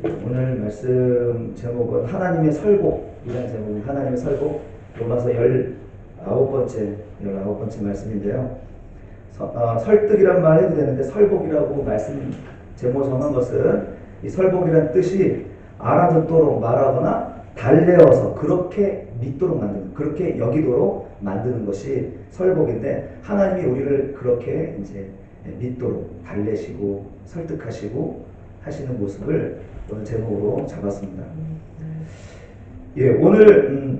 오늘 말씀 제목은 하나님의 설복이라는 제목입니다. 하나님의 설복, 로마서 19번째 말씀인데요. 설득이란 말 해도 되는데 설복이라고 말씀 제목을 정한 것은 이 설복이란 뜻이 알아듣도록 말하거나 달래어서 그렇게 믿도록 만드는, 그렇게 여기도록 만드는 것이 설복인데, 하나님이 우리를 그렇게 이제 믿도록 달래시고 설득하시고 하시는 모습을 오늘 제목으로 잡았습니다. 예, 오늘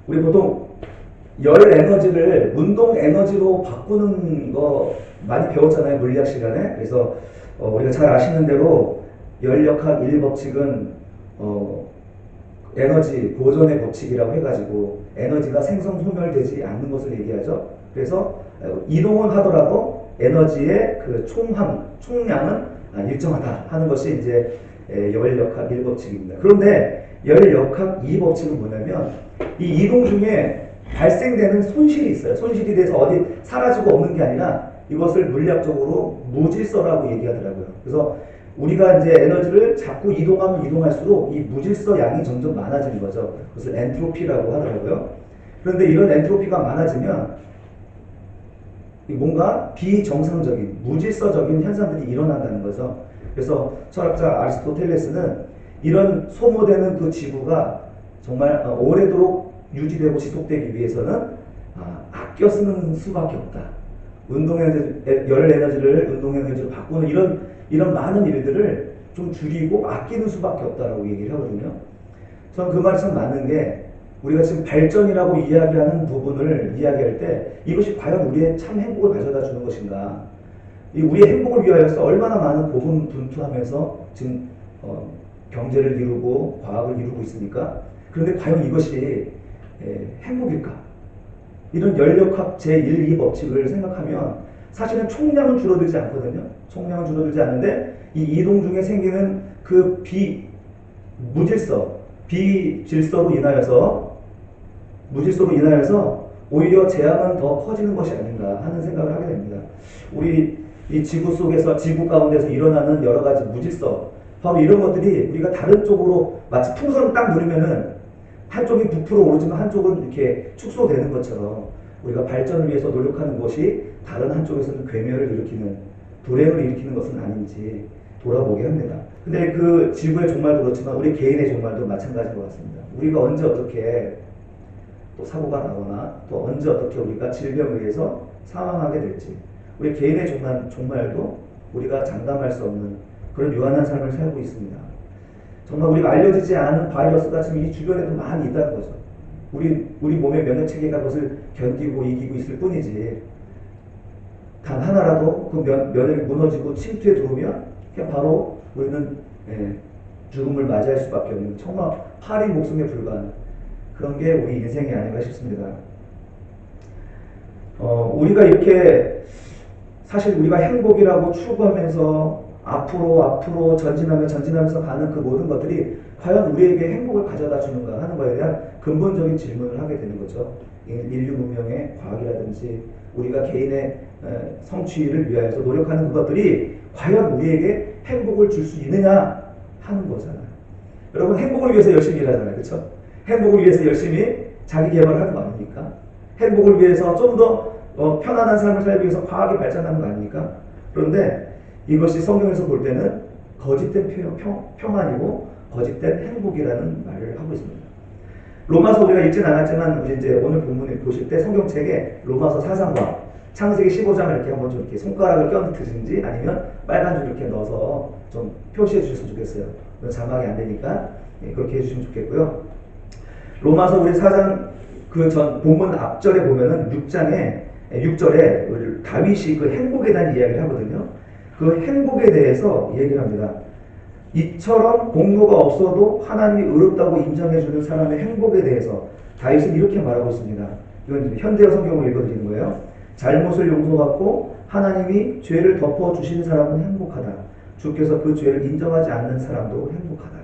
우리 보통 열 에너지를 운동 에너지로 바꾸는 거 많이 배웠잖아요, 물리학 시간에. 그래서 우리가 잘 아시는 대로 열역학 1법칙은 에너지 보존의 법칙이라고 해가지고 에너지가 생성 소멸되지 않는 것을 얘기하죠. 그래서 이동은 하더라도 에너지의 그 총량은 일정하다 하는 것이 이제 열역학 1법칙입니다. 그런데 열역학 2법칙은 뭐냐면, 이 이동 중에 발생되는 손실이 있어요. 손실이 돼서 어디 사라지고 없는 게 아니라 이것을 물리학적으로 무질서라고 얘기하더라고요. 그래서 우리가 이제 에너지를 자꾸 이동하면 이동할수록 이 무질서 양이 점점 많아지는 거죠. 그것을 엔트로피라고 하더라고요. 그런데 이런 엔트로피가 많아지면 뭔가 비정상적인, 무질서적인 현상들이 일어난다는 거죠. 그래서 철학자 아리스토텔레스는 이런 소모되는 그 지구가 정말 오래도록 유지되고 지속되기 위해서는 아껴 쓰는 수밖에 없다. 열 에너지를 운동 에너지로 바꾸는 이런 많은 일들을 좀 줄이고 아끼는 수밖에 없다라고 얘기를 하거든요. 저는 그 말이 참 맞는 게, 우리가 지금 발전이라고 이야기하는 부분을 이야기할 때 이것이 과연 우리의 참 행복을 가져다 주는 것인가? 우리의 행복을 위하여서 얼마나 많은 고군분투하면서 지금 경제를 이루고 과학을 이루고 있습니까? 그런데 과연 이것이 행복일까? 이런 열역학 제1, 2법칙을 생각하면 사실은 총량은 줄어들지 않거든요. 총량은 줄어들지 않는데 이 이동 중에 생기는 그 비질서로 인하여서 오히려 재앙은 더 커지는 것이 아닌가 하는 생각을 하게 됩니다. 우리 이 지구 속에서, 지구 가운데서 일어나는 여러 가지 무질서, 바로 이런 것들이 우리가 다른 쪽으로 마치 풍선을 딱 누르면은 한쪽이 부풀어 오르지만 한쪽은 이렇게 축소되는 것처럼, 우리가 발전을 위해서 노력하는 것이 다른 한쪽에서는 괴멸을 일으키는, 불행을 일으키는 것은 아닌지 돌아보게 합니다. 근데 그 지구의 종말도 그렇지만 우리 개인의 종말도 마찬가지인 것 같습니다. 우리가 언제 어떻게 또 사고가 나거나 또 언제 어떻게 우리가 질병에 의해서 사망하게 될지, 우리 개인의 종말도 우리가 장담할 수 없는 그런 유한한 삶을 살고 있습니다. 정말 우리가 알려지지 않은 바이러스가 지금 이 주변에도 많이 있다는 거죠. 우리 몸의 면역체계가 그것을 견디고 이기고 있을 뿐이지, 단 하나라도 그 면역이 무너지고 침투에 들어오면 그냥 바로 우리는 죽음을 맞이할 수밖에 없는, 정말 파리 목숨에 불과한 그런 게 우리 인생이 아닌가 싶습니다. 우리가 이렇게, 사실 우리가 행복이라고 추구하면서 앞으로 전진하면서 가는 그 모든 것들이 과연 우리에게 행복을 가져다 주는가 하는 것에 대한 근본적인 질문을 하게 되는 거죠. 인류 문명의 과학이라든지 우리가 개인의 성취를 위하여서 노력하는 그것들이 과연 우리에게 행복을 줄 수 있느냐 하는 거잖아요. 여러분, 행복을 위해서 열심히 일하잖아요. 그렇죠? 행복을 위해서 열심히 자기 개발을 하는 거 아닙니까? 행복을 위해서 좀 더 편안한 삶을 살기 위해서 과학이 발전하는 거 아닙니까? 그런데 이것이 성경에서 볼 때는 거짓된 평안이고 거짓된 행복이라는 말을 하고 있습니다. 로마서 우리가 읽진 않았지만 우리 이제 오늘 본문을 보실 때 성경책에 로마서 4장과 창세기 15장을 이렇게 한번 좀 이렇게 손가락을 껴드시든지 아니면 빨간 줄 이렇게 넣어서 좀 표시해 주셨으면 좋겠어요. 자막이 안 되니까 그렇게 해주시면 좋겠고요. 로마서 우리 4장 그 전 본문 앞절에 보면은 6절에 다윗이 그 행복에 대한 이야기를 하거든요. 그 행복에 대해서 얘기를 합니다. 이처럼 공로가 없어도 하나님이 의롭다고 인정해주는 사람의 행복에 대해서 다윗은 이렇게 말하고 있습니다. 이건 현대어 성경으로 읽어드리는 거예요. 잘못을 용서받고 하나님이 죄를 덮어주시는 사람은 행복하다. 주께서 그 죄를 인정하지 않는 사람도 행복하다.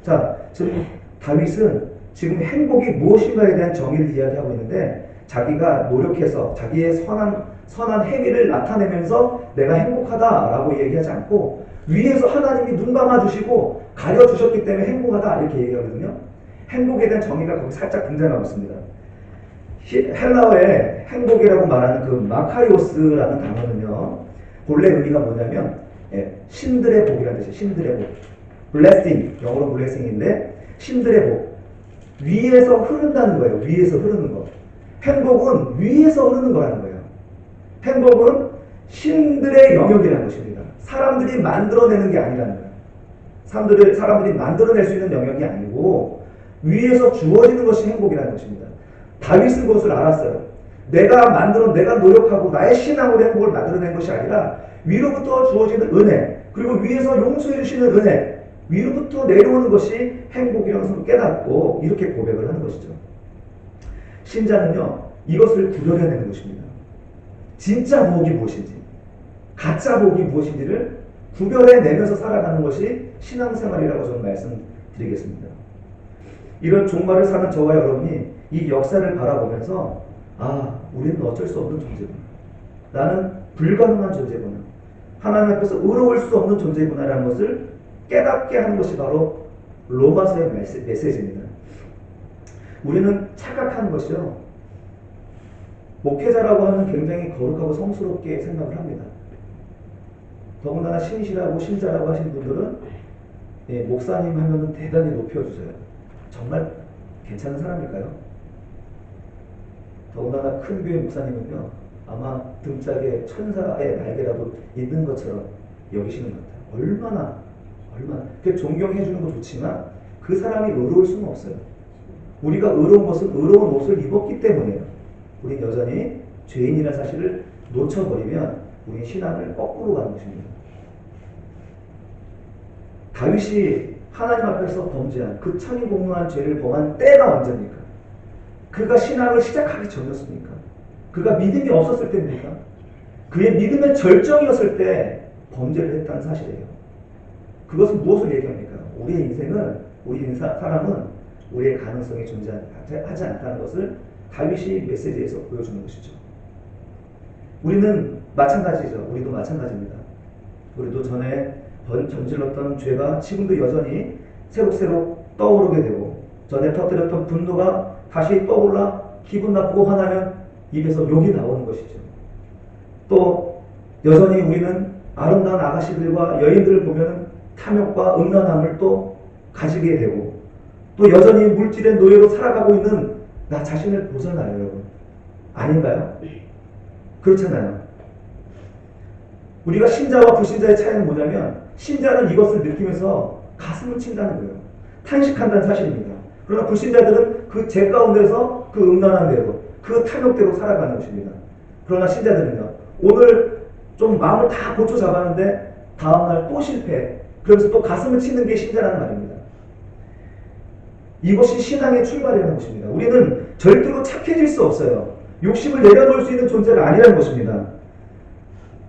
자, 지금 다윗은 지금 행복이 무엇인가에 대한 정의를 이야기하고 있는데, 자기가 노력해서 자기의 선한 선한 행위를 나타내면서 내가 행복하다라고 얘기하지 않고 위에서 하나님이 눈 감아주시고 가려주셨기 때문에 행복하다 이렇게 얘기하거든요. 행복에 대한 정의가 거기 살짝 등장하고 있습니다. 헬라어의 행복이라고 말하는 그 마카리오스라는 단어는요, 본래 의미가 뭐냐면 신들의 복이라는 뜻이에요. 신들의 복. blessing, 영어로 blessing인데 신들의 복. 위에서 흐른다는 거예요. 위에서 흐르는 거. 행복은 위에서 흐르는 거라는 거예요. 행복은 신들의 영역이라는 것입니다. 사람들이 만들어내는 게 아니라는 거예요. 사람들이 만들어낼 수 있는 영역이 아니고 위에서 주어지는 것이 행복이라는 것입니다. 다윗은 그것을 알았어요. 내가 노력하고 나의 신앙으로 행복을 만들어낸 것이 아니라 위로부터 주어지는 은혜, 그리고 위에서 용서해 주시는 은혜, 위로부터 내려오는 것이 행복이라는 것을 깨닫고 이렇게 고백을 하는 것이죠. 신자는요, 이것을 구별해내는 것입니다. 진짜 복이 무엇인지, 가짜 복이 무엇인지를 구별해내면서 살아가는 것이 신앙생활이라고 저는 말씀드리겠습니다. 이런 종말을 사는 저와 여러분이 이 역사를 바라보면서 우리는 어쩔 수 없는 존재구나. 나는 불가능한 존재구나. 하나님 앞에서 의로울 수 없는 존재구나라는 것을 깨닫게 하는 것이 바로 로마서의 메시지입니다. 우리는 착각하는 것이요, 목회자라고 하면 굉장히 거룩하고 성스럽게 생각을 합니다. 더군다나 신이시라고 신자라고 하신 분들은 목사님 하면 대단히 높여주세요. 정말 괜찮은 사람일까요? 더군다나 큰 교회 목사님은요, 아마 등짝에 천사의 날개라도 있는 것처럼 여기시는 것 같아요. 얼마나 그 존경해주는 거 좋지만 그 사람이 의로울 수는 없어요. 우리가 의로운 것은 의로운 옷을 입었기 때문이에요. 우린 여전히 죄인이라는 사실을 놓쳐버리면 우리 신앙을 거꾸로 가는 것입니다. 다윗이 하나님 앞에서 범죄한 그 천인공노한 죄를 범한 때가 언제입니까? 그가 신앙을 시작하기 전이었습니까? 그가 믿음이 없었을 때입니까? 그의 믿음의 절정이었을 때 범죄를 했다는 사실이에요. 그것은 무엇을 얘기합니까? 우리 사람은 우리의 가능성이 존재하지 않다는 것을 다윗이 메시지에서 보여주는 것이죠. 우리는 마찬가지죠. 우리도 마찬가지입니다. 우리도 전에 저질렀던 죄가 지금도 여전히 새록새록 떠오르게 되고, 전에 터뜨렸던 분노가 다시 떠올라 기분 나쁘고 화나면 입에서 욕이 나오는 것이죠. 또 여전히 우리는 아름다운 아가씨들과 여인들을 보면 탐욕과 음란함을 또 가지게 되고, 또 여전히 물질의 노예로 살아가고 있는 나 자신을 보잖아요, 여러분. 아닌가요? 그렇잖아요. 우리가 신자와 불신자의 차이는 뭐냐면, 신자는 이것을 느끼면서 가슴을 친다는 거예요. 탄식한다는 사실입니다. 그러나 불신자들은 그 죄 가운데서 그 음란한 대로, 그 탐욕대로 살아가는 것입니다. 그러나 신자들은요, 오늘 좀 마음을 다 고쳐 잡았는데 다음날 또 실패, 그러면서 또 가슴을 치는 게 신자라는 말입니다. 이것이 신앙의 출발이라는 것입니다. 우리는 절대로 착해질 수 없어요. 욕심을 내려놓을 수 있는 존재가 아니라는 것입니다.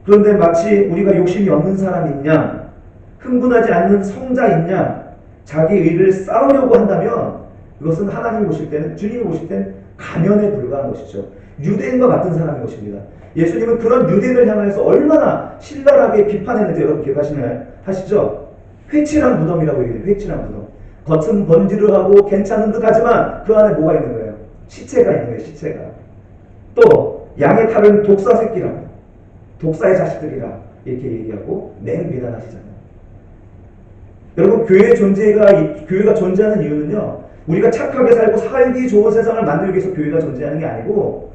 그런데 마치 우리가 욕심이 없는 사람이냐, 흥분하지 않는 성자이냐, 자기 의를 쌓으려고 한다면 그것은 하나님이 보실 때는, 주님이 보실 때는 가면에 불과한 것이죠. 유대인과 같은 사람인 것입니다. 예수님은 그런 유대인을 향해서 얼마나 신랄하게 비판했는지 여러분 기억하시죠? 회칠한 무덤이라고 얘기해요. 회칠한 무덤. 겉은 번지르하고 괜찮은 듯 하지만 그 안에 뭐가 있는 거예요? 시체가 있는 거예요. 시체가. 또 양의 탈은 독사 새끼라고, 독사의 자식들이라 이렇게 얘기하고 맹비난하시잖아요. 여러분, 교회가 존재하는 이유는요, 우리가 착하게 살고 살기 좋은 세상을 만들기 위해서 교회가 존재하는 게 아니고,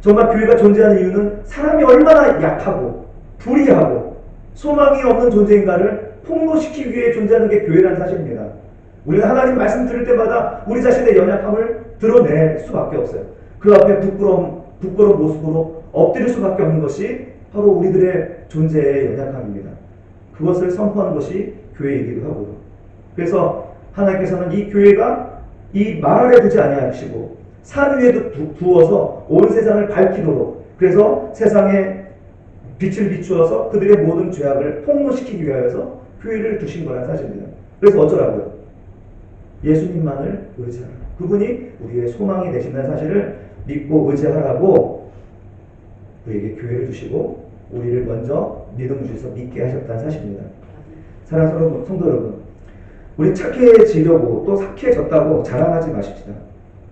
정말 교회가 존재하는 이유는 사람이 얼마나 약하고 불의하고 소망이 없는 존재인가를 폭로시키기 위해 존재하는 게 교회라는 사실입니다. 우리가 하나님 말씀 들을 때마다 우리 자신의 연약함을 드러낼 수밖에 없어요. 그 앞에 부끄러운 모습으로 엎드릴 수밖에 없는 것이 바로 우리들의 존재의 연약함입니다. 그것을 선포하는 것이 교회이기도 하고요. 그래서 하나님께서는 이 교회가 이 말 아래 두지 아니하시고 산 위에 두어서 온 세상을 밝히도록, 그래서 세상에 빛을 비추어서 그들의 모든 죄악을 폭로시키기 위하여서 교회를 두신 거라는 사실입니다. 그래서 어쩌라고요? 예수님만을 의지하라. 그분이 우리의 소망이 되신다는 사실을 믿고 의지하라고 우리에게 교회를 주시고 우리를 먼저 믿음을 주셔서 믿게 하셨다는 사실입니다. 사랑하는 성도 여러분, 우리 착해지려고 또 착해졌다고 자랑하지 마십시다.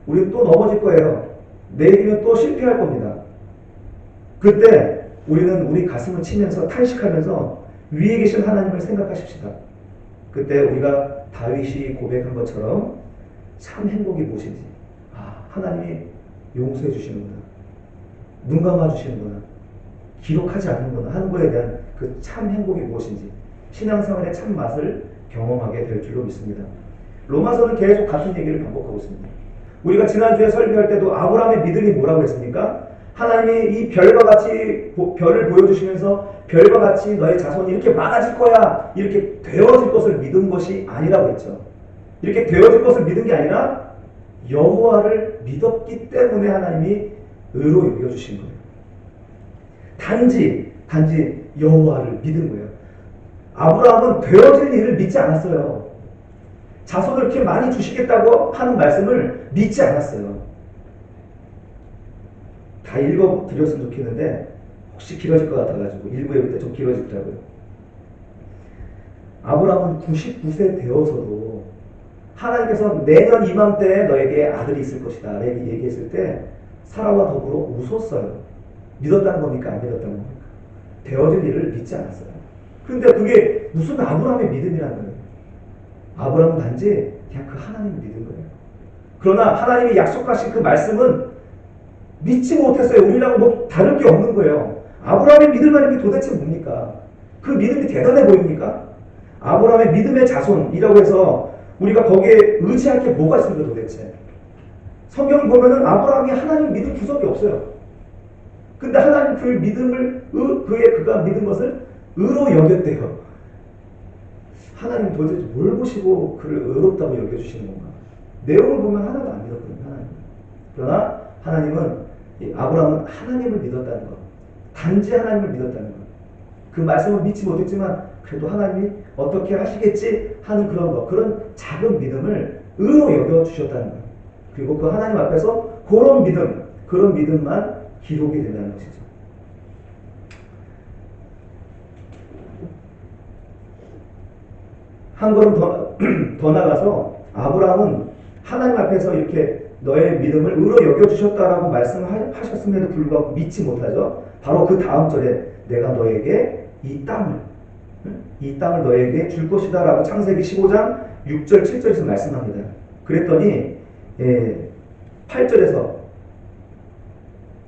우리 또 넘어질 거예요. 내일이면 또 실패할 겁니다. 그때 우리는 우리 가슴을 치면서 탄식하면서 위에 계신 하나님을 생각하십시다. 그때 우리가 다윗이 고백한 것처럼 참 행복이 무엇인지, 하나님이 용서해 주시는구나, 눈 감아 주시는구나, 기록하지 않는구나 하는 것에 대한 그 참 행복이 무엇인지, 신앙생활의 참 맛을 경험하게 될 줄로 믿습니다. 로마서는 계속 같은 얘기를 반복하고 있습니다. 우리가 지난주에 설교할 때도 아브라함의 믿음이 뭐라고 했습니까? 하나님이 이 별과 같이 별을 보여주시면서 별과 같이 너의 자손이 이렇게 많아질 거야, 이렇게 되어질 것을 믿은 것이 아니라고 했죠. 이렇게 되어질 것을 믿은 게 아니라 여호와를 믿었기 때문에 하나님이 의로 여겨주신 거예요. 단지 여호와를 믿은 거예요. 아브라함은 되어질 일을 믿지 않았어요. 자손을 이렇게 많이 주시겠다고 하는 말씀을 믿지 않았어요. 다 읽어드렸으면 좋겠는데 혹시 길어질 것 같아가지고 일부에 그때 좀 길어지더라고요. 아브라함은 99세 되어서도 하나님께서 내년 이맘때에 너에게 아들이 있을 것이다 라고 얘기했을 때 사라와 더불어 웃었어요. 믿었다는 겁니까? 안 믿었다는 겁니까? 되어질 일을 믿지 않았어요. 그런데 그게 무슨 아브라함의 믿음이라는 거예요. 아브라함은 단지 그냥 그 하나님을 믿은 거예요. 그러나 하나님이 약속하신 그 말씀은 믿지 못했어요. 우리랑 뭐 다를 게 없는 거예요. 아브라함의 믿을 만한 게 도대체 뭡니까? 그 믿음이 대단해 보입니까? 아브라함의 믿음의 자손이라고 해서 우리가 거기에 의지할 게 뭐가 있습니까 도대체? 성경을 보면은 아브라함이 하나님 믿을 구석이 없어요. 근데 하나님 그 믿음을 그가 믿은 것을 의로 여겼대요. 하나님 도대체 뭘 보시고 그를 의롭다고 여겨주시는 건가? 내용을 보면 하나도 안 믿었거든요. 하나님. 그러나 하나님은 아브라함은 하나님을 믿었다는 것, 단지 하나님을 믿었다는 것, 그 말씀을 믿지 못했지만 그래도 하나님이 어떻게 하시겠지 하는 그런 작은 믿음을 의로 여겨주셨다는 것, 그리고 그 하나님 앞에서 그런 믿음만 기록이 된다는 것이죠. 한 걸음 더 나가서 아브라함은 하나님 앞에서 이렇게 너의 믿음을 의로 여겨주셨다라고 말씀하셨음에도 불구하고 믿지 못하죠. 바로 그 다음 절에 내가 너에게 이 땅을 너에게 줄 것이다 라고 창세기 15장 6절 7절에서 말씀합니다. 그랬더니 8절에서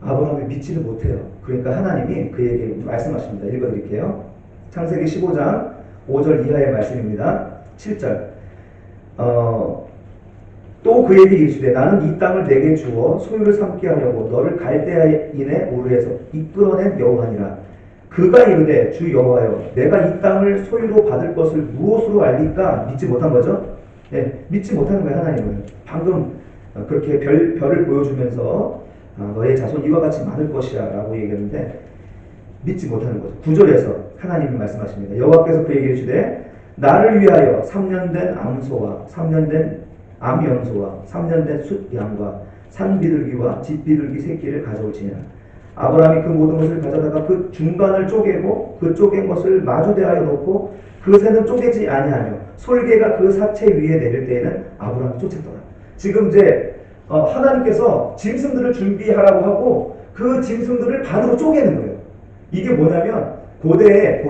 아브라함이 믿지를 못해요. 그러니까 하나님이 그에게 말씀하십니다. 읽어드릴게요. 창세기 15장 5절 이하의 말씀입니다. 7절 또 그에게 이르시되 나는 이 땅을 내게 주어 소유를 삼게 하려고 너를 갈대아인의 우르에서 이끌어낸 여호와니라. 그가 이르되 주 여호와여 내가 이 땅을 소유로 받을 것을 무엇으로 알리까? 믿지 못한 거죠. 믿지 못하는 거예요. 하나님은 방금 그렇게 별을 보여주면서 너의 자손 이와 같이 많을 것이야 라고 얘기했는데 믿지 못하는 거죠. 9절에서 하나님이 말씀하십니다. 여호와께서 그에게 이르시되 나를 위하여 3년 된 암소와 3년 된 암연소와 3년 된 숫양과 산비둘기와 집비둘기 새끼를 가져올지니라. 아브라함이 그 모든 것을 가져다가 그 중간을 쪼개고 그 쪼갠 것을 마주 대하여 놓고 그 새는 쪼개지 아니하며 솔개가 그 사체 위에 내릴 때에는 아브라함이 쫓았더라. 지금 이제 하나님께서 짐승들을 준비하라고 하고 그 짐승들을 반으로 쪼개는 거예요. 이게 뭐냐면 고대에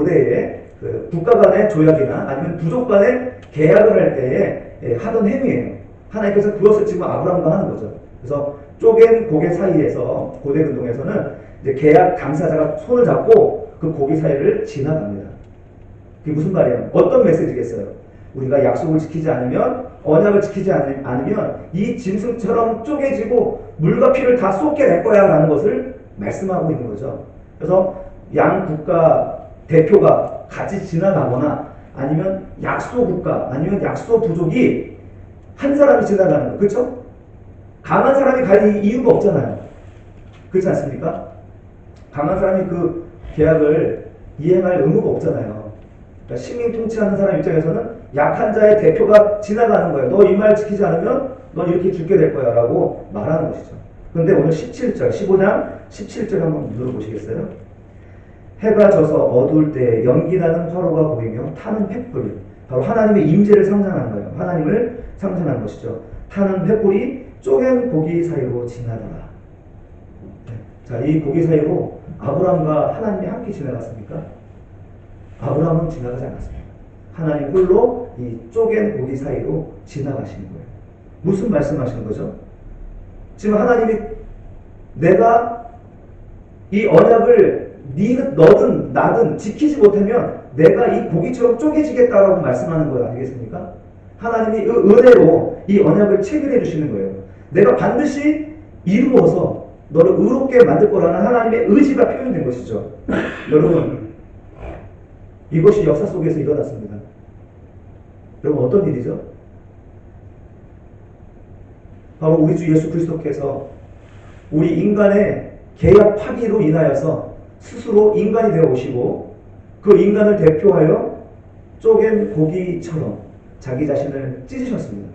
그 국가 간의 조약이나 아니면 부족 간의 계약을 할 때에 하던 행위예요. 하나님께서 그것을 지금 아브라함과 하는 거죠. 그래서 쪼갠 고개 사이에서 고대 근동에서는 이제 계약 당사자가 손을 잡고 그 고개 사이를 지나갑니다. 그게 무슨 말이에요? 어떤 메시지겠어요? 우리가 약속을 지키지 않으면, 언약을 지키지 않으면 이 짐승처럼 쪼개지고 물과 피를 다 쏟게 될 거야 라는 것을 말씀하고 있는 거죠. 그래서 양 국가 대표가 같이 지나가거나 아니면 약소 국가 아니면 약소 부족이 한 사람이 지나가는 거, 그렇죠? 강한 사람이 갈 이유가 없잖아요. 그렇지 않습니까? 강한 사람이 그 계약을 이행할 의무가 없잖아요. 그러니까 시민 통치하는 사람 입장에서는 약한 자의 대표가 지나가는 거예요. 너 이 말 지키지 않으면 넌 이렇게 죽게 될 거야 라고 말하는 것이죠. 그런데 오늘 17절, 15장 17절 한번 눌러보시겠어요? 해가 져서 어두울 때 연기나는 화로가 보이며 타는 횃불, 바로 하나님의 임재를 상징하는 거예요. 하나님을 상징하는 것이죠. 타는 횃불이 쪼갠 고기 사이로 지나더라. 자, 이 고기 사이로 아브라함과 하나님이 함께 지나갔습니까? 아브라함은 지나가지 않았습니다. 하나님 홀로 이 쪼갠 고기 사이로 지나가시는 거예요. 무슨 말씀하시는 거죠? 지금 하나님이 내가 이 언약을 너든 나든 지키지 못하면 내가 이 고기처럼 쪼개지겠다라고 말씀하는 거 아니겠습니까? 하나님이 은혜로 이 언약을 체결해 주시는 거예요. 내가 반드시 이루어서 너를 의롭게 만들 거라는 하나님의 의지가 표현된 것이죠. 여러분, 이것이 역사 속에서 일어났습니다. 여러분, 어떤 일이죠? 바로 우리 주 예수 그리스도께서 우리 인간의 계약 파기로 인하여서 스스로 인간이 되어 오시고 그 인간을 대표하여 쪼갠 고기처럼 자기 자신을 찢으셨습니다.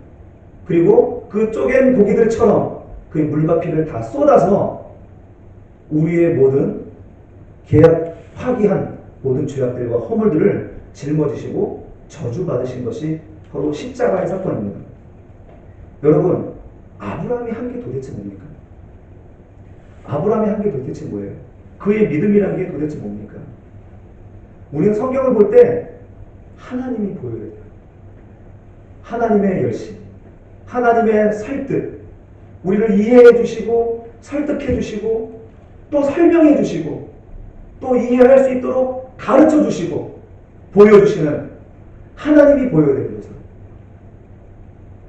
그리고 그 쪼갠 고기들처럼 그 물과 피를 다 쏟아서 우리의 모든 계약 파기한 모든 죄악들과 허물들을 짊어지시고 저주받으신 것이 바로 십자가의 사건입니다. 여러분, 아브라함이 한 게 도대체 뭡니까? 아브라함이 한 게 도대체 뭐예요? 그의 믿음이라는 게 도대체 뭡니까? 우리는 성경을 볼 때 하나님이 보여야 돼요. 하나님의 열심, 하나님의 설득, 우리를 이해해 주시고 설득해 주시고 또 설명해 주시고 또 이해할 수 있도록 가르쳐 주시고 보여주시는 하나님이 보여야 되는 거죠.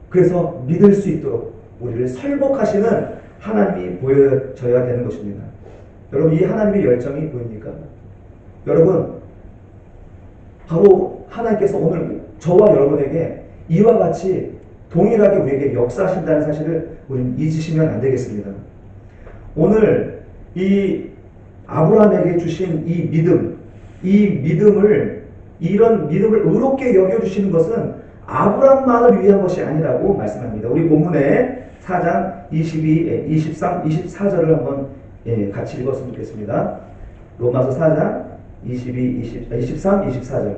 그래서 믿을 수 있도록 우리를 설복하시는 하나님이 보여져야 되는 것입니다. 여러분, 이 하나님의 열정이 보입니까? 여러분, 바로 하나님께서 오늘 저와 여러분에게 이와 같이 동일하게 우리에게 역사하신다는 사실을 우리는 잊으시면 안 되겠습니다. 오늘 이 아브라함에게 주신 이 믿음, 이런 믿음을 의롭게 여겨주시는 것은 아브라함만을 위한 것이 아니라고 말씀합니다. 우리 본문에 4장 22, 23, 24절을 한번 같이 읽었으면 좋겠습니다. 로마서 4장 23, 24절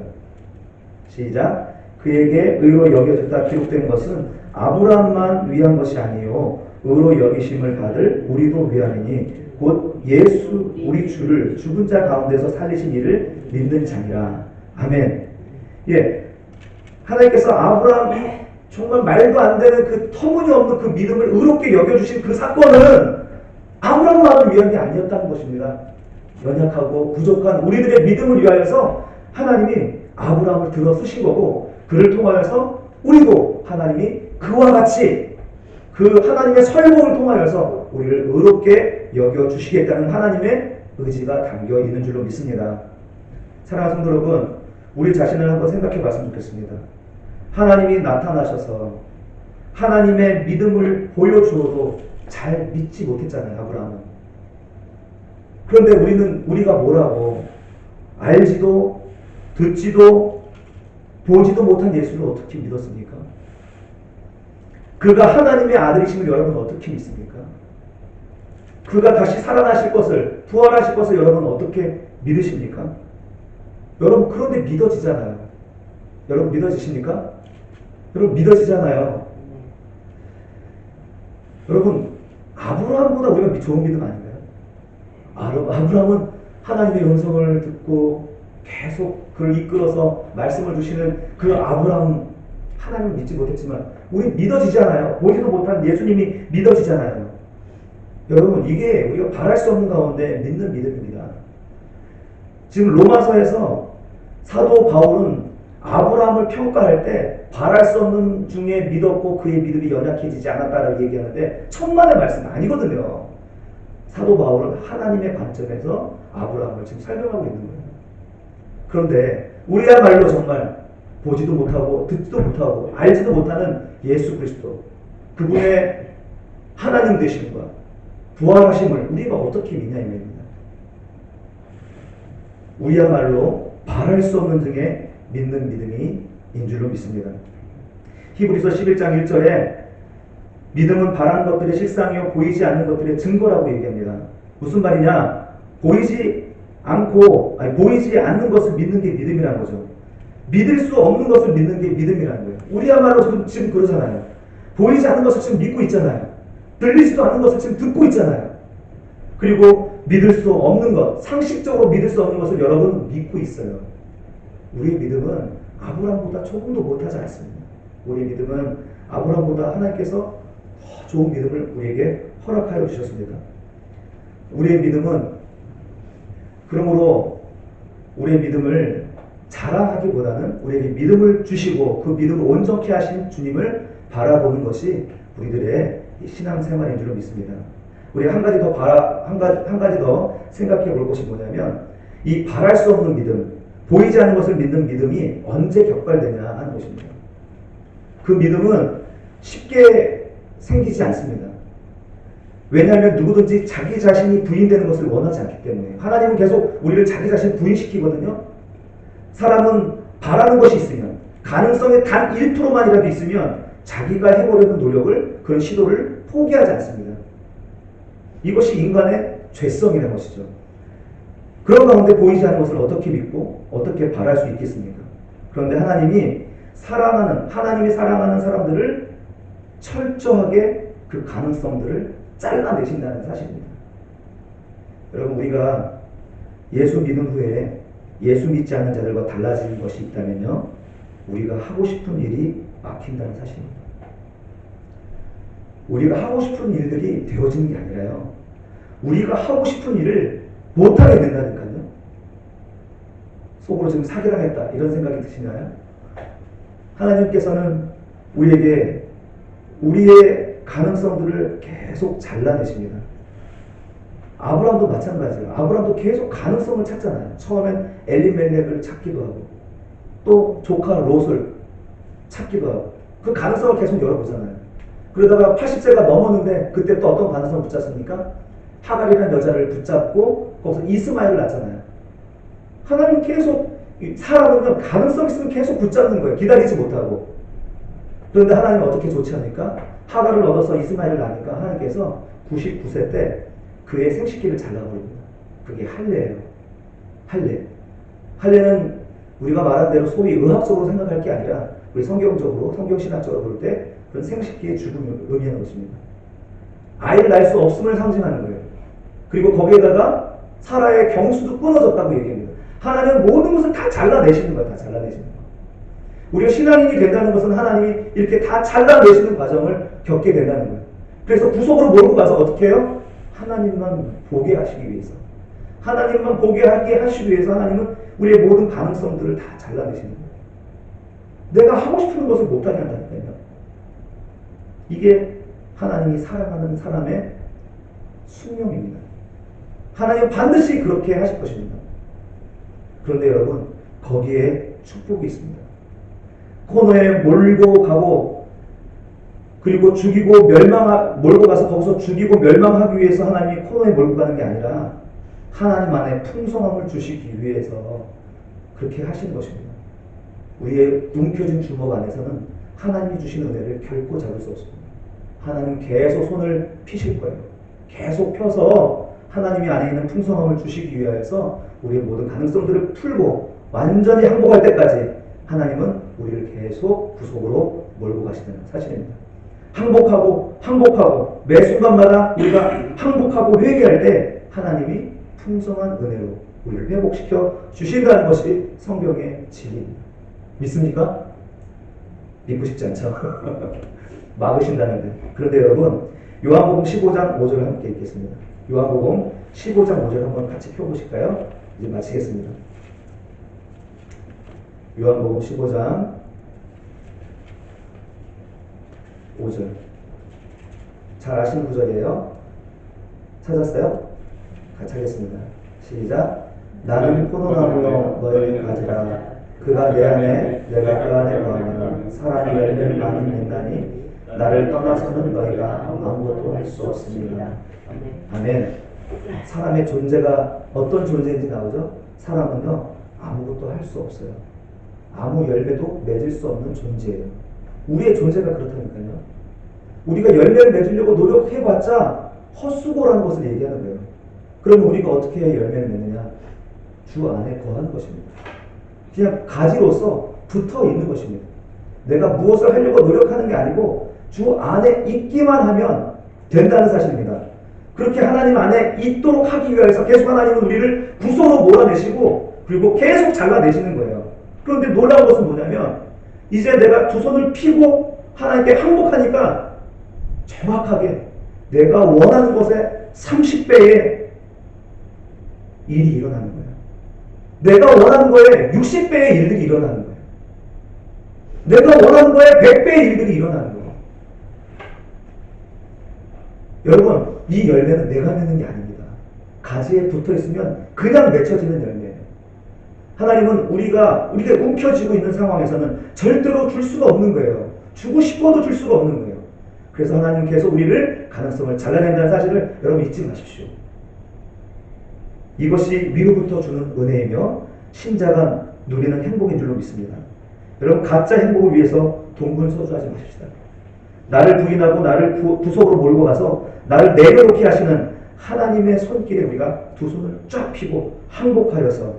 시작. 그에게 의로 여겨졌다 기록된 것은 아브라함만 위한 것이 아니요 의로 여기심을 받을 우리도 위함이니 곧 예수 우리 주를 죽은 자 가운데서 살리신 이를 믿는 자니라. 아멘. 예, 하나님께서 아브라함이 정말 말도 안 되는 그 터무니없는 그 믿음을 의롭게 여겨주신 그 사건은 아브라함만을 위한 게 아니었다는 것입니다. 연약하고 부족한 우리들의 믿음을 위하여서 하나님이 아브라함을 들어 쓰신 거고, 그를 통하여서 우리도 하나님이 그와 같이 그 하나님의 설복을 통하여서 우리를 의롭게 여겨주시겠다는 하나님의 의지가 담겨 있는 줄로 믿습니다. 사랑하는 성도 여러분, 우리 자신을 한번 생각해 봤으면 좋겠습니다. 하나님이 나타나셔서 하나님의 믿음을 보여주어도 잘 믿지 못했잖아요, 아브라함은. 그런데 우리가 뭐라고 알지도 듣지도 보지도 못한 예수를 어떻게 믿었습니까? 그가 하나님의 아들이심을 여러분 어떻게 믿습니까? 그가 다시 살아나실 것을, 부활하실 것을 여러분 어떻게 믿으십니까? 여러분, 그런데 믿어지잖아요. 여러분 믿어지십니까? 여러분 믿어지잖아요. 여러분, 아브라함보다 우리가 좋은 믿음 아닌가요? 아브라함은 하나님의 음성을 듣고 계속 그를 이끌어서 말씀을 주시는 그 아브라함, 하나님을 믿지 못했지만 우리 믿어지잖아요. 보지도 못한 예수님이 믿어지잖아요. 여러분, 이게 우리가 바랄 수 없는 가운데 믿는 믿음입니다. 지금 로마서에서 사도 바울은 아브라함을 평가할 때 바랄 수 없는 중에 믿었고 그의 믿음이 연약해지지 않았다라고 얘기하는데 천만의 말씀이 아니거든요. 사도 바울은 하나님의 관점에서 아브라함을 지금 설명하고 있는 거예요. 그런데 우리야말로 정말 보지도 못하고 듣지도 못하고 알지도 못하는 예수 그리스도, 그분의 하나님 되심과 부활하심을 우리가 어떻게 믿냐 이 말입니다. 우리야말로 바랄 수 없는 등의 믿는 믿음이 인 줄로 믿습니다. 히브리서 11장 1절에 믿음은 바라는 것들의 실상이요 보이지 않는 것들의 증거라고 얘기합니다. 무슨 말이냐? 보이지 않는 것을 믿는 게 믿음이라는 거죠. 믿을 수 없는 것을 믿는 게 믿음이라는 거예요. 우리야말로 지금 그러잖아요. 보이지 않는 것을 지금 믿고 있잖아요. 들리지도 않는 것을 지금 듣고 있잖아요. 그리고 믿을 수 없는 것, 상식적으로 믿을 수 없는 것을 여러분 믿고 있어요. 우리의 믿음은 아브라함보다 조금도 못하지 않습니다. 우리의 믿음은 아브라함보다 하나님께서 더 좋은 믿음을 우리에게 허락하여 주셨습니다. 우리의 믿음은 그러므로 우리의 믿음을 자랑하기보다는 우리에게 믿음을 주시고 그 믿음을 온전케 하신 주님을 바라보는 것이 우리들의 신앙생활인 줄 믿습니다. 우리가 한 가지 더 생각해 볼 것이 뭐냐면 이 바랄 수 없는 믿음, 보이지 않는 것을 믿는 믿음이 언제 격발되냐 하는 것입니다. 그 믿음은 쉽게 생기지 않습니다. 왜냐하면 누구든지 자기 자신이 부인되는 것을 원하지 않기 때문에. 하나님은 계속 우리를 자기 자신 부인시키거든요. 사람은 바라는 것이 있으면, 가능성이 단 1%만이라도 있으면 자기가 해보려는 노력을, 그런 시도를 포기하지 않습니다. 이것이 인간의 죄성이라는 것이죠. 그런 가운데 보이지 않는 것을 어떻게 믿고 어떻게 바랄 수 있겠습니까? 그런데 하나님이 사랑하는 사람들을 철저하게 그 가능성들을 잘라내신다는 사실입니다. 여러분, 우리가 예수 믿은 후에 예수 믿지 않는 자들과 달라지는 것이 있다면요, 우리가 하고 싶은 일이 막힌다는 사실입니다. 우리가 하고 싶은 일들이 되어지는 게 아니라요, 우리가 하고 싶은 일을 못하게 된다니까요. 속으로 지금 사기당했다 이런 생각이 드시나요? 하나님께서는 우리에게 우리의 가능성들을 계속 잘라내십니다. 아브라함도 마찬가지예요. 아브라함도 계속 가능성을 찾잖아요. 처음엔 엘리멜렉을 찾기도 하고 또 조카 롯을 찾기도 하고 그 가능성을 계속 열어보잖아요. 그러다가 80세가 넘었는데 그때 또 어떤 가능성을 붙잡습니까? 하갈이라는 여자를 붙잡고 거기서 이스마엘을 낳잖아요. 하나님 계속, 사람은 가능성 있으면 계속 붙잡는 거예요. 기다리지 못하고. 그런데 하나님은 어떻게 좋지합니까? 하갈을 얻어서 이스마엘을 낳으니까 하나님께서 99세 때 그의 생식기를 잘라버립니다. 그게 할례예요. 할례는 우리가 말한 대로 소위 의학적으로 생각할 게 아니라 우리 성경적으로, 성경신학적으로 볼 때 그런 생식기의 죽음을 의미하는 것입니다. 아이를 낳을 수 없음을 상징하는 거예요. 그리고 거기에다가 사라의 경수도 끊어졌다고 얘기합니다. 하나님은 모든 것을 다 잘라내시는 거예요. 다 잘라내시는 거예요. 우리가 신앙인이 된다는 것은 하나님이 이렇게 다 잘라내시는 과정을 겪게 된다는 거예요. 그래서 구속으로 몰고 가서 어떻게 해요? 하나님만 보게 하시기 위해서. 하나님만 보게 하게 하시기 위해서 하나님은 우리의 모든 가능성들을 다 잘라내시는 거예요. 내가 하고 싶은 것을 못하게 한다니까요. 이게 하나님이 사랑하는 사람의 숙명입니다. 하나님은 반드시 그렇게 하실 것입니다. 그런데 여러분, 거기에 축복이 있습니다. 코너에 몰고 가고 그리고 죽이고 몰고 가서 거기서 죽이고 멸망하기 위해서 하나님이 코너에 몰고 가는 게 아니라 하나님 안에 풍성함을 주시기 위해서 그렇게 하신 것입니다. 우리의 움켜진 주먹 안에서는 하나님이 주신 은혜를 결코 잡을 수 없습니다. 하나님 계속 손을 피실 거예요. 계속 펴서 하나님이 안에 있는 풍성함을 주시기 위해서 우리의 모든 가능성들을 풀고 완전히 항복할 때까지 하나님은 우리를 계속 구속으로 몰고 가시는 사실입니다. 항복하고 매 순간마다 우리가 항복하고 회개할 때 하나님이 풍성한 은혜로 우리를 회복시켜 주신다는 것이 성경의 진리입니다. 믿습니까? 믿고 싶지 않죠? 막으신다는데. 그런데 여러분, 요한복음 15장 5절을 함께 읽겠습니다. 요한복음 15장 5절 한번 같이 펴보실까요? 이제 마치겠습니다. 요한복음 15장 5절. 잘 아시는 구절이에요. 찾았어요? 같이 하겠습니다. 시작. 나는 포도나무요 너희는 가지라. 그가 내 안에 내가 그 안에 거하면 사람이 열매를 많이 맺나니 나를 떠나서는 너희가 아무것도 할 수 없습니다. 아멘. 사람의 존재가 어떤 존재인지 나오죠? 사람은요, 아무것도 할 수 없어요. 아무 열매도 맺을 수 없는 존재예요. 우리의 존재가 그렇다니까요. 우리가 열매를 맺으려고 노력해봤자 헛수고라는 것을 얘기하는 거예요. 그러면 우리가 어떻게 해야 열매를 맺느냐? 주 안에 거하는 것입니다. 그냥 가지로서 붙어 있는 것입니다. 내가 무엇을 하려고 노력하는 게 아니고 주 안에 있기만 하면 된다는 사실입니다. 그렇게 하나님 안에 있도록 하기 위해서 계속 하나님은 우리를 두 손으로 몰아내시고 그리고 계속 잘라내시는 거예요. 그런데 놀라운 것은 뭐냐면 이제 내가 두 손을 피고 하나님께 항복하니까 정확하게 내가 원하는 것에 30배의 일이 일어나는 거예요. 내가 원하는 거에 60배의 일들이 일어나는 거예요. 내가 원하는 거에 100배의 일들이 일어나는 거예요. 여러분, 이 열매는 내가 맺는 게 아닙니다. 가지에 붙어 있으면 그냥 맺혀지는 열매예요. 하나님은 우리가 움켜쥐고 있는 상황에서는 절대로 줄 수가 없는 거예요. 주고 싶어도 줄 수가 없는 거예요. 그래서 하나님께서 우리를 가능성을 잘라낸다는 사실을 여러분 잊지 마십시오. 이것이 위로부터 주는 은혜이며 신자가 누리는 행복인 줄로 믿습니다. 여러분, 가짜 행복을 위해서 동분서주하지 마십시다. 나를 부인하고 나를 구속으로 몰고 가서 나를 내려놓게 하시는 하나님의 손길에 우리가 두 손을 쫙 펴고 항복하여서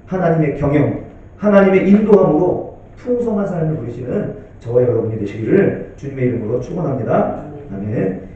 하나님의 경영, 하나님의 인도함으로 풍성한 삶을 누리시는 저와 여러분이 되시기를 주님의 이름으로 축원합니다. 아멘.